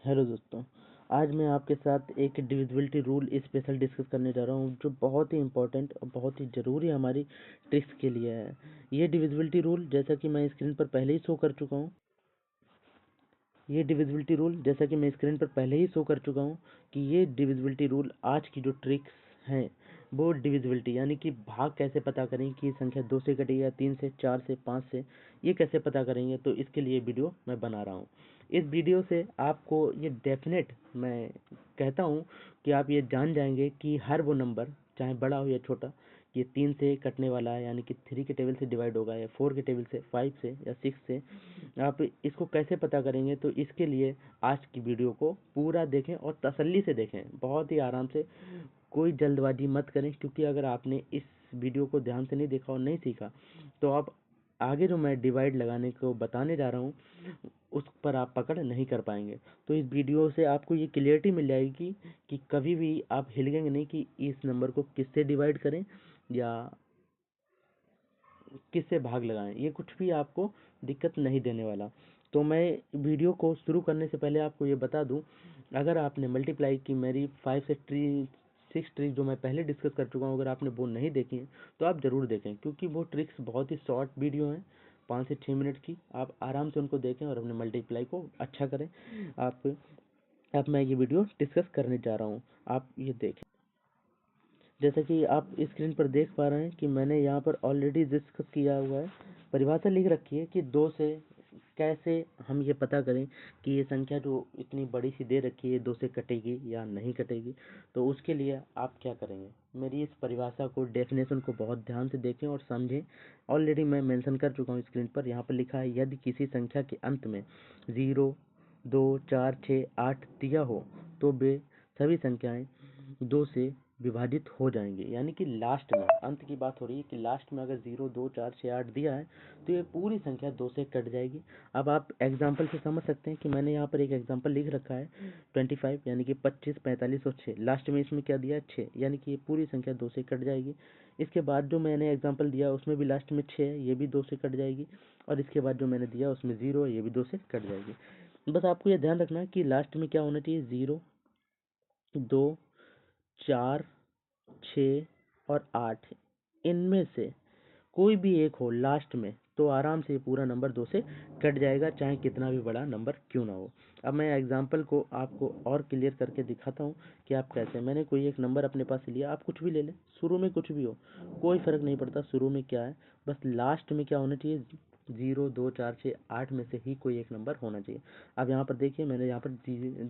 Hello दोस्तों। आज मैं आपके साथ एक डिविजिबिलिटी रूल स्पेशल डिस्कस करने जा रहा हूँ जो बहुत ही इम्पोर्टेंट और बहुत ही ज़रूरी हमारी ट्रिक्स के लिए है। ये डिविजिबिलिटी रूल जैसा कि मैं स्क्रीन पर पहले ही शो कर चुका हूँ कि ये डिविजिबिलिटी रूल आज की जो ट्रिक्स हैं वो डिविजिबिलिटी यानी कि भाग कैसे पता करें कि संख्या 2 से कटेगी या 3 से, 4 से, 5 से, ये कैसे पता करेंगे। तो इसके लिए वीडियो मैं बना रहा हूँ। इस वीडियो से आपको ये डेफिनेट मैं कहता हूँ कि आप ये जान जाएंगे कि हर वो नंबर चाहे बड़ा हो या छोटा, ये 3 से कटने वाला है यानी कि 3 के टेबल से डिवाइड होगा या 4 के टेबल से, 5 से या 6 से। आप इसको कैसे पता करेंगे, तो इसके लिए आज की वीडियो को पूरा देखें और तसल्ली से देखें, बहुत ही आराम से। कोई जल्दबाजी मत करें, क्योंकि अगर आपने इस वीडियो को ध्यान से नहीं देखा और नहीं सीखा तो आप आगे जो मैं डिवाइड लगाने को बताने जा रहा हूँ उस पर आप पकड़ नहीं कर पाएंगे। तो इस वीडियो से आपको ये क्लियरिटी मिल जाएगी कि कभी भी आप हिलेंगे नहीं कि इस नंबर को किससे डिवाइड करें या किससे भाग लगाएं, ये कुछ भी आपको दिक्कत नहीं देने वाला। तो मैं वीडियो को शुरू करने से पहले आपको ये बता दूं, अगर आपने मल्टीप्लाई की मेरी 5 से 6 ट्रिक जो मैं पहले डिस्कस कर चुका हूँ, अगर आपने वो नहीं देखी है तो आप ज़रूर देखें, क्योंकि वो ट्रिक्स बहुत ही शॉर्ट वीडियो हैं, 5 से 6 मिनट की। आप आराम से उनको देखें और अपने मल्टीप्लाई को अच्छा करें। आप अब मैं ये वीडियो डिस्कस करने जा रहा हूँ, आप ये देखें। जैसा कि आप स्क्रीन पर देख पा रहे हैं कि मैंने यहाँ पर ऑलरेडी डिस्कस किया हुआ है, परिभाषा लिख रखी है कि 2 से कैसे हम ये पता करें कि ये संख्या जो इतनी बड़ी सी दे रखी है 2 से कटेगी या नहीं कटेगी। तो उसके लिए आप क्या करेंगे, मेरी इस परिभाषा को, डेफिनेशन को बहुत ध्यान से देखें और समझें। ऑलरेडी मैं मेंशन कर चुका हूँ स्क्रीन पर, यहाँ पर लिखा है यदि किसी संख्या के अंत में 0, 2, 4, 6, 8 दिया हो तो वे सभी संख्याएं 2 से विभाजित हो जाएंगे। यानी कि लास्ट में, अंत की बात हो रही है कि लास्ट में अगर 0, 2, 4, 6, 8 दिया है तो ये पूरी संख्या 2 से कट जाएगी। अब आप एग्जाम्पल से समझ सकते हैं कि मैंने यहाँ पर एक एग्जाम्पल लिख रखा है 25 यानी कि 25, 45 और 6, लास्ट में इसमें क्या दिया है 6, यानी कि ये पूरी संख्या 2 से कट जाएगी। इसके बाद जो मैंने एग्जाम्पल दिया उसमें भी लास्ट में 6 है, ये भी 2 से कट जाएगी। और इसके बाद जो मैंने दिया उसमें 0 है, ये भी 2 से कट जाएगी। बस आपको ये ध्यान रखना है कि लास्ट में क्या होना चाहिए, 0, 2, 4, 6 और 8, इनमें से कोई भी एक हो लास्ट में, तो आराम से पूरा नंबर 2 से कट जाएगा, चाहे कितना भी बड़ा नंबर क्यों ना हो। अब मैं एग्जांपल को आपको और क्लियर करके दिखाता हूँ कि आप कैसे। मैंने कोई एक नंबर अपने पास लिया, आप कुछ भी ले लें, शुरू में कुछ भी हो, कोई फर्क नहीं पड़ता शुरू में क्या है, बस लास्ट में क्या होना चाहिए, 0, 2, 4, 6, 8 में से ही कोई एक नंबर होना चाहिए। अब यहाँ पर देखिए मैंने यहाँ पर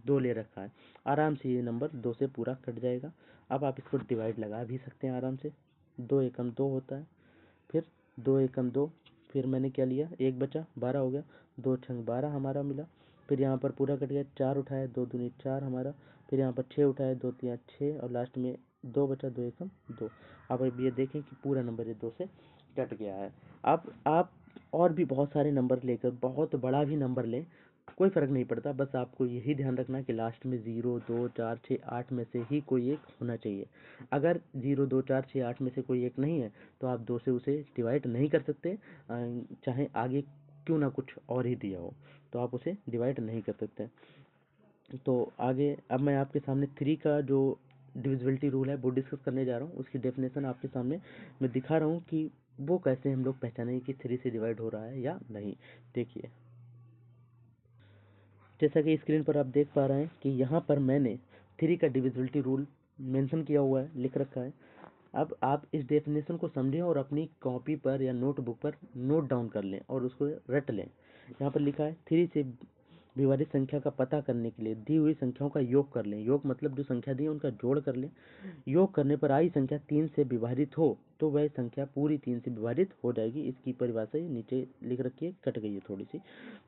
2 ले रखा है, आराम से ये नंबर 2 से पूरा कट जाएगा। अब आप इसको डिवाइड लगा भी सकते हैं आराम से, 2 एकम 2 होता है, फिर 2 एकम 2, फिर मैंने क्या लिया, एक बचा, 12 हो गया, 2 छंग 12 हमारा मिला। फिर यहाँ पर पूरा कट गया, 4 उठाया, 2 दूनी 4 हमारा। फिर यहाँ पर 6 उठाया, 2 तिया 6 और लास्ट में 2 बचा, 2 एकम 2। अब ये देखें कि पूरा नंबर ये 2 से कट गया है। अब आप और भी बहुत सारे नंबर लेकर बहुत बड़ा भी नंबर लें, कोई फ़र्क नहीं पड़ता, बस आपको यही ध्यान रखना है कि लास्ट में 0, 2, 4, 6, 8 में से ही कोई एक होना चाहिए। अगर 0, 2, 4, 6, 8 में से कोई एक नहीं है तो आप 2 से उसे डिवाइड नहीं कर सकते, चाहे आगे क्यों ना कुछ और ही दिया हो, तो आप उसे डिवाइड नहीं कर सकते। तो आगे अब मैं आपके सामने 3 का जो डिविजिबिलिटी रूल है वो डिस्कस करने जा रहा हूँ। उसकी डेफिनेशन आपके सामने मैं दिखा रहा हूँ कि वो कैसे हम लोग पहचानेंगे कि 3 से डिवाइड हो रहा है या नहीं। देखिए, जैसा कि स्क्रीन पर आप देख पा रहे हैं कि यहाँ पर मैंने 3 का डिविजिबिलिटी रूल मेंशन किया हुआ है, लिख रखा है। अब आप इस डेफिनेशन को समझें और अपनी कॉपी पर या नोटबुक पर नोट डाउन कर लें और उसको रट लें। यहाँ पर लिखा है 3 से विभाजित संख्या का पता करने के लिए दी हुई संख्याओं का योग कर लें। योग मतलब जो संख्या दी है उनका जोड़ कर लें। योग करने पर आई संख्या 3 से विभाजित हो तो वह संख्या पूरी 3 से विभाजित हो जाएगी। इसकी परिभाषा ही नीचे लिख रखी है, कट गई है थोड़ी सी,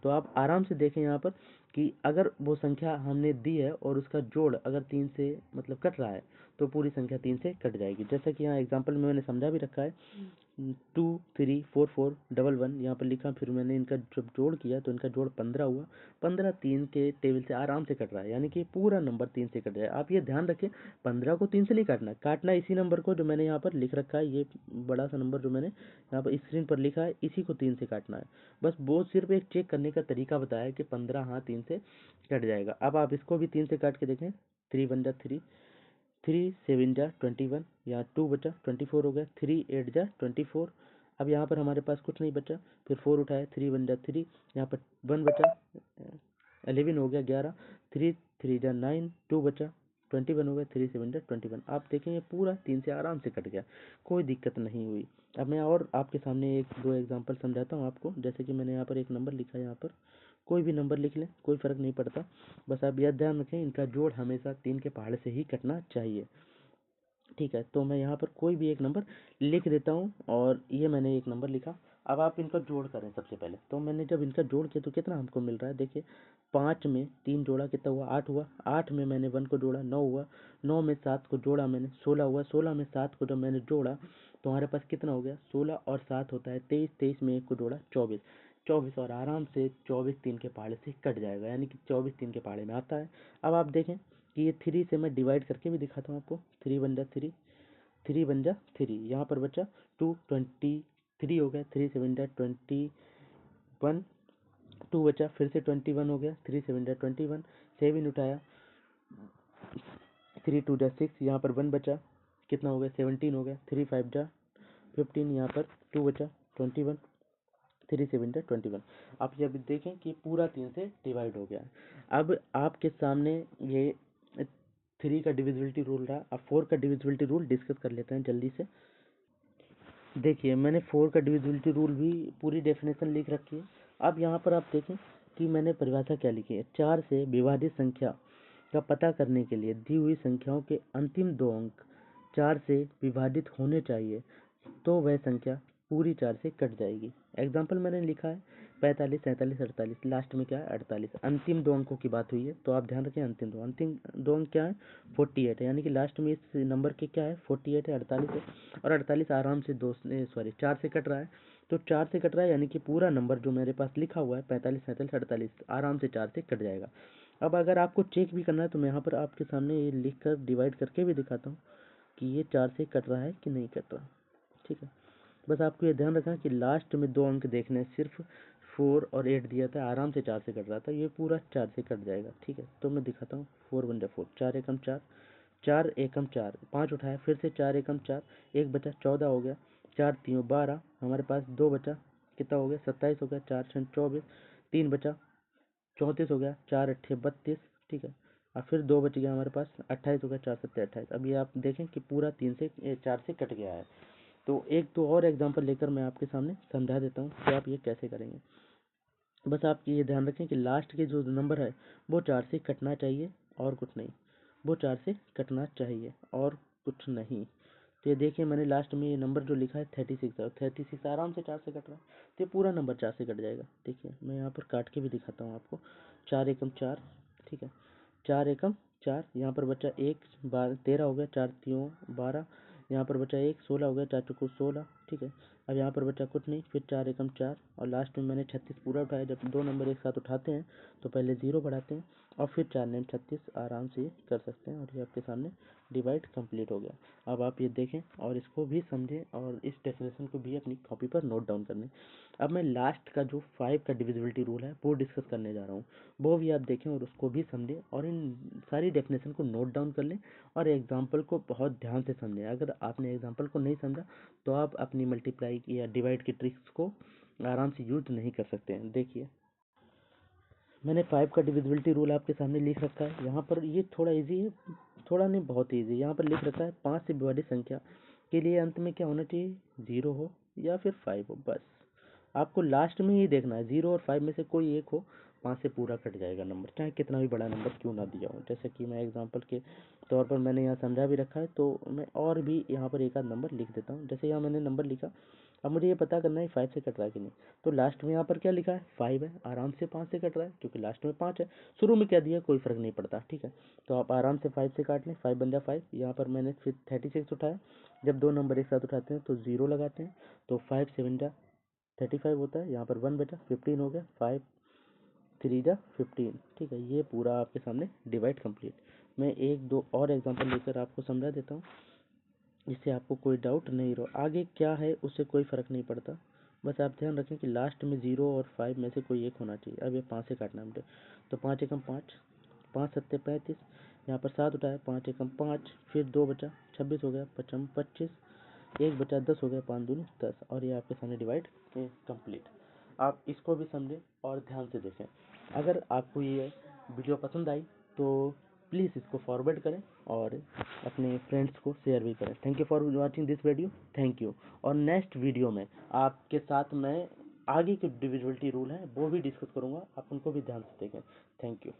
तो आप आराम से देखें यहाँ पर कि अगर वो संख्या हमने दी है और उसका जोड़ अगर 3 से मतलब कट रहा है तो पूरी संख्या 3 से कट जाएगी। जैसा कि यहाँ एग्जाम्पल में मैंने समझा भी रखा है, 2, 3, 4, 4, 1, 1 यहाँ पर लिखा। फिर मैंने इनका जब जोड़ किया तो इनका जोड़ 15 हुआ। 15 3 के टेबल से आराम से कट रहा है, यानी कि पूरा नंबर 3 से कट जाए। आप ये ध्यान रखें, 15 को 3 से नहीं काटना, काटना इसी नंबर को जो मैंने यहाँ पर लिख रखा है, ये ये बड़ा सा नंबर जो मैंने यहाँ पर स्क्रीन पर लिखा है, इसी को 3 से काटना है। बस वो सिर्फ एक चेक करने का तरीका बताया है कि 15 हाँ 3 से कट जाएगा। अब आप इसको भी 3 से काट के देखें, 3 1 जा 3, 3 7 जा 21, यहाँ 2 बचा 24 हो गया, 3 8 जा 24। अब यहाँ पर हमारे पास कुछ नहीं बचा, फिर 4 उठाया, 3 1 जा 3, यहाँ पर 1 बचा, 11 हो गया 11, 3 3 जा 9, 2 बचा 21 हो गया, 3 7 जा 21। आप देखेंगे पूरा 3 से आराम से कट गया, कोई दिक्कत नहीं हुई। अब मैं और आपके सामने एक दो एग्जांपल समझाता हूँ आपको। जैसे कि मैंने यहाँ पर एक नंबर लिखा है, यहाँ पर कोई भी नंबर लिख लें, कोई फ़र्क नहीं पड़ता। बस आप यह ध्यान रखें, इनका जोड़ हमेशा 3 के पहाड़े से ही कटना चाहिए। ठीक है, तो मैं यहाँ पर कोई भी एक नंबर लिख देता हूँ, और ये मैंने एक नंबर लिखा। अब आप इनका जोड़ करें सबसे पहले। तो मैंने जब इनका जोड़ किया तो कितना हमको मिल रहा है, देखिए 5 में 3 जोड़ा कितना हुआ, 8 हुआ। 8 में मैंने 1 को जोड़ा, 9 हुआ। 9 में 7 को जोड़ा मैंने, 16 हुआ। 16 में 7 को जब मैंने जोड़ा तो हमारे पास कितना हो गया, 16 और 7 होता है 23। 23 में 1 को जोड़ा, 24। 24 और आराम से 24 3 के पहाड़े से कट जाएगा, यानी कि 24 3 के पहाड़े में आता है। अब आप देखें कि ये 3 से मैं डिवाइड करके भी दिखाता हूँ आपको। 3 1 जा 3, 3 1 जा 3, यहाँ पर बचा 2 23 हो गया। 3 7 जा 21, 2 बचा, फिर से 21 हो गया। 3 7 जा 21, 7 उठाया, 3 2 जा 6, यहाँ पर 1 बचा, कितना हो गया 17 हो गया। 3 5 जा 15, यहाँ पर 2 बचा 21, 3 7 जा 21। आप ये अभी देखें कि पूरा 3 से डिवाइड हो गया है। अब आपके सामने ये 3 का डिविजिबिलिटी रूल रहा। अब 4 का डिविजिबिलिटी रूल डिस्कस कर लेते हैं जल्दी से। देखिए मैंने 4 का डिविजिबिलिटी रूल भी पूरी डेफिनेशन लिख रखी है। अब यहाँ पर आप देखें कि मैंने परिभाषा क्या लिखी है। 4 से विभाजित संख्या का पता करने के लिए दी हुई संख्याओं के अंतिम 2 अंक 4 से विभाजित होने चाहिए, तो वह संख्या पूरी 4 से कट जाएगी। एग्जाम्पल मैंने लिखा है 45 47 48, लास्ट में क्या है 48। अंतिम 2 अंकों की बात हुई है, तो आप ध्यान रखें अंतिम दो अंक क्या है 48 है, यानी कि लास्ट में इस नंबर के क्या है 48 है, 48 है। और 48 आराम से 4 से कट रहा है। तो 4 से कट रहा है, यानी कि पूरा नंबर जो मेरे पास लिखा हुआ है 45 47 48 आराम से 4 से कट जाएगा। अब अगर आपको चेक भी करना है तो मैं यहाँ पर आपके सामने ये लिख कर डिवाइड करके भी दिखाता हूँ कि ये 4 से कट रहा है कि नहीं कट रहा। ठीक है, बस आपको ये ध्यान रखना कि लास्ट में 2 अंक देखने, सिर्फ 4 और 8 दिया था, आराम से 4 से कट रहा था, ये पूरा 4 से कट जाएगा। ठीक है, तो मैं दिखाता हूँ। 4 1 जा 4, 4 एकम 4, 4 एकम 4, 5 उठाया, फिर से 4 एकम 4, 1 बचा 14 हो गया, 4 3 12, हमारे पास 2 बचा, कितना हो गया 27 हो गया, 4 6 24, 3 बचा 34 हो गया, 4 8 32। ठीक है, और फिर 2 बच गया हमारे पास, 28 हो गया, 4 7 28। अब ये आप देखें कि पूरा 4 से कट गया है। तो एक दो और एग्जांपल लेकर मैं आपके सामने समझा देता हूँ कि आप ये कैसे करेंगे। बस आप ये ध्यान रखें कि लास्ट के जो नंबर है वो 4 से कटना चाहिए और कुछ नहीं, वो 4 से कटना चाहिए और कुछ नहीं। तो ये देखिए मैंने लास्ट में ये नंबर जो लिखा है 36 है, और 36 आराम से 4 से कट रहा है, तो ये पूरा नंबर 4 से कट जाएगा। देखिए मैं यहाँ पर काट के भी दिखाता हूँ आपको। 4 एकम 4, ठीक है, 4 एकम 4, यहाँ पर बचा 1 12 13 हो गया, 4 3 12, यहाँ पर बचा 1 16 हो गया, 4 चौको 16। ठीक है, अब यहाँ पर बचा कुछ नहीं, फिर 4 एकम 4, और लास्ट में मैंने 36 पूरा उठाया। जब दो नंबर एक साथ उठाते हैं तो पहले 0 बढ़ाते हैं और फिर 4 9 36 आराम से कर सकते हैं, और ये आपके सामने डिवाइड कंप्लीट हो गया। अब आप ये देखें और इसको भी समझें, और इस डेफिनेशन को भी अपनी कॉपी पर नोट डाउन कर लें। अब मैं लास्ट का जो 5 का डिविजिबिलिटी रूल है वो डिस्कस करने जा रहा हूँ, वो भी आप देखें और उसको भी समझें, और इन सारी डेफिनेशन को नोट डाउन कर लें और एग्जाम्पल को बहुत ध्यान से समझें। अगर आपने एग्जाम्पल को नहीं समझा तो आप अपनी मल्टीप्लाई या डिवाइड की ट्रिक्स को आराम से यूज नहीं कर सकते हैं। देखिए मैंने 5 का डिविजिबिलिटी रूल आपके सामने लिख रखा है। यहाँ पर ये थोड़ा इजी है, थोड़ा नहीं बहुत इजी। यहाँ पर लिख रखा है 5 से विभाजित संख्या के लिए अंत में क्या होना चाहिए, 0 हो या फिर 5 हो। बस आपको लास्ट में ही देखना है, 0 और 5 में से कोई एक हो, 5 से पूरा कट जाएगा नंबर, चाहे कितना भी बड़ा नंबर क्यों ना दिया हो। जैसे कि मैं एग्जांपल के तौर पर मैंने यहाँ समझा भी रखा है, तो मैं और भी यहाँ पर एक आध नंबर लिख देता हूँ। जैसे यहाँ मैंने नंबर लिखा, अब मुझे ये पता करना है 5 से कट रहा है कि नहीं। तो लास्ट में यहाँ पर क्या लिखा है 5 है, आराम से 5 से कट रहा है क्योंकि लास्ट में 5 है। शुरू में क्या दिया कोई फर्क नहीं पड़ता। ठीक है, तो आप आराम से 5 से काट लें, 5 बन जा 5। यहाँ पर मैंने फिर 36 उठाया। जब दो नंबर एक साथ उठाते हैं तो 0 लगाते हैं, तो 5 7 जा 35 होता है। यहाँ पर 1 बचा, 15 हो गया, 5 3 जा 15। ठीक है, ये पूरा आपके सामने डिवाइड कंप्लीट। मैं एक दो और एग्जांपल लेकर आपको समझा देता हूँ। जिससे आपको कोई डाउट नहीं रहो। आगे क्या है उससे कोई फ़र्क नहीं पड़ता, बस आप ध्यान रखें कि लास्ट में 0 और 5 में से कोई एक होना चाहिए। अब ये 5 से काटना है मुझे, तो 5 एकम 5, 5 सत्ते 35, यहाँ पर 7 उठाया, 5 एकम 5, फिर 2 बचा 26 हो गया, 5 25, 1 बचा 10 हो गया, 5 दूनी 10, और ये आपके सामने डिवाइड कंप्लीट। आप इसको भी समझें और ध्यान से देखें। अगर आपको ये वीडियो पसंद आई तो प्लीज़ इसको फॉरवर्ड करें और अपने फ्रेंड्स को शेयर भी करें। Thank you for watching this video, thank you. और नेक्स्ट वीडियो में आपके साथ मैं आगे के डिविजिबिलिटी रूल हैं वो भी डिस्कस करूँगा, आप उनको भी ध्यान से देखें। Thank you.